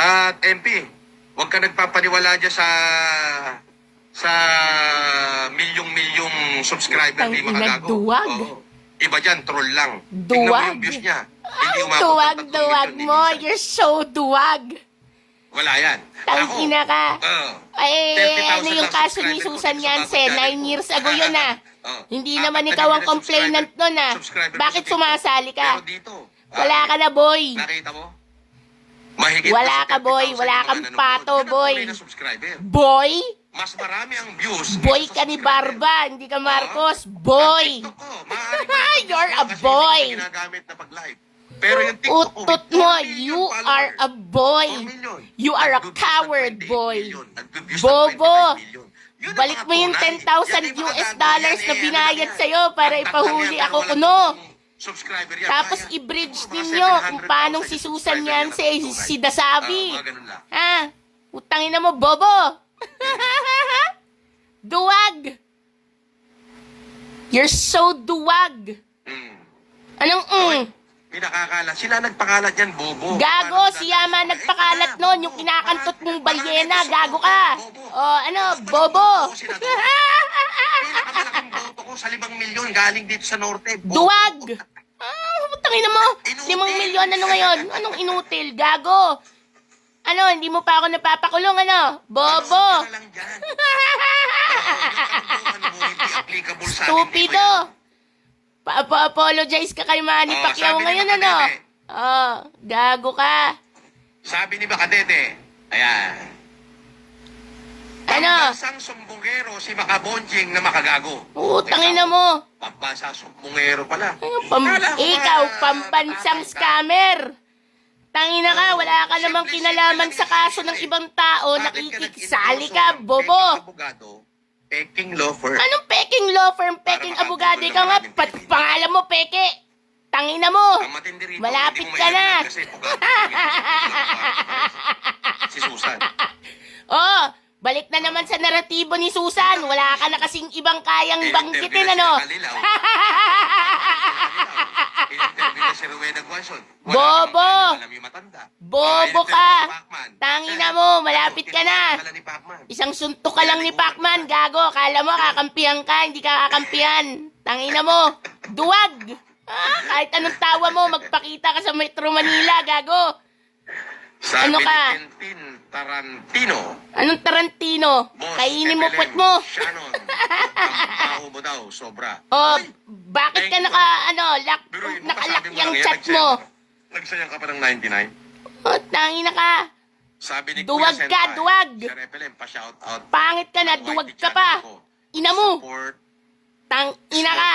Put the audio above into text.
At MP, huwag ka nagpapaniwala dyan sa milyong-milyong subscriber ni mga gago. Duwag. Oo. Iba dyan, troll lang. Tingnan mo Duwag. yung views niya. Ang umabot ng 3 duwag-duwag milyon, mo. minsan. You're so duwag. Wala yan. Tangina ka. Ay, 30,000 ano yung lang kaso ni subscriber ko Susan dito sa Yance? bagong channel 9 ko. years ago yun ah. Hindi Apat naman na ikaw ang milyon na complainant nun ah. subscriber ko Bakit sa TikTok. sumasali ka? Pero dito, Wala ka na, boy. nakita mo? Mahigit Wala pa sa ka, boy. 30,000 Wala yung mga kang nanonood. pato, Yun ang boy. tunay na subscriber. Boy? Mas marami ang views. Boy kaysa ka ni subscriber. Barba, hindi ka Marcos. Ang Boy! TikTok ko, maaari ko yung You're a kasi boy. hindi ko ginagamit na pag-live. Pero yung TikTok ko, Utot with mo, 4 million you followers. are a boy. 4 million. You are a Nag-views ng coward, 28 boy. million. Nag-views ng Bobo. 25 million. Yun ang Balik mga mo yung tunay. 10,000 Yan yung mga US gago dollars yan, na ano binayad lang yan. sa'yo para Ang ipahuli tatlong yan, ako pero kuno. walang subscriber yan. Tapos Kaya, i-bridge siguro mga ninyo kung 700,000 paano si yung Susan subscriber Yance, yan ang si tunay. Dasabi. Mga ganun lang. Ha? Utangin na mo, bobo. Duwag. You're so duwag. Mm. Anong Pinakakalat. Sila nagpakalat yan, bobo. Gago, Paano si dadalhin Yama sa- nagpakalat Eh, nun, bobo. yung kinakantot mong Marami balyena, gusto gago ko, ka. bobo. Oh, ano, Gusto ko bobo. ng bobo, senador. Pinakamalaking boto ko sa 5 milyon galing dito sa norte. Bobo. Duwag. Tangin na mo. Inutil. 5 milyon, ano ngayon? Anong inutil? Gago. Ano, hindi mo pa ako napapakulong, ano? Bobo. Ano ka lang dyan? Oo, yung ano mo, hindi applicable sa akin. Stupido. Pa-apologize ka kay Manny Oh, Pacquiao sabi ni ngayon, ano? Makadede. Oh, gago ka. Sabi ni Bakadete, ayan. Ano? Pambansang sumbongero si Makabonjing na makagago. Utangin na mo. Pambansang sumbongero pala. Pam Kala ko ikaw, ba, pambansang matatang ka? scammer. Tangina ka, wala ka namang Simple-simple kinalaman lang sa yung kaso issue ng eh. ibang tao, Bakit nakikisali nag-endorso ka, ng bobo. peking abogado, peking law firm? Anong peking law firm, peking Para abogado? makatipid Ikaw ng nga, maraming pati Pilipino. pangalan mo, peke. Tangina mo. Ang matindi rito, Malapit hindi mo ka na. maiiwan kasi abogado. Si Susan. Oh, balik na naman sa naratibo ni Susan. Wala ka na kasing ibang kayang banggitin, ano? In-interview na si Rowena Guason. Bobo. Alam yung matanda. Bobo In-interview ka. si Pacman. Tangina mo, malapit ka na. Tinawag ni Pacman. Isang suntok ka lang ni Pacman, gago. Kala mo kakampihan ka, hindi ka kakampihan. Tangina mo, duwag. Kahit anong tawa mo, magpakita ka sa Metro Manila, gago. Sabi Ano ka? ni Tintin Tarantino, Anong Tarantino? Boss Kainin mo Evelyn puwet mo. Shannon, ang baho mo daw, sobra. Oh, Uy, bakit ka thank you. Biruin mo, nakalak kasabi mo yung lang yan, chat mo? Nagsayang ka pa ng 99. Oh, tangina ka. Sabi ni Duwag Kuya ka, Senpai, duwag. Sir Epelem, pa-shout out. Pangit ka na, ang duwag YT ka channel pa. ko. Ina mo, Support tangina ka.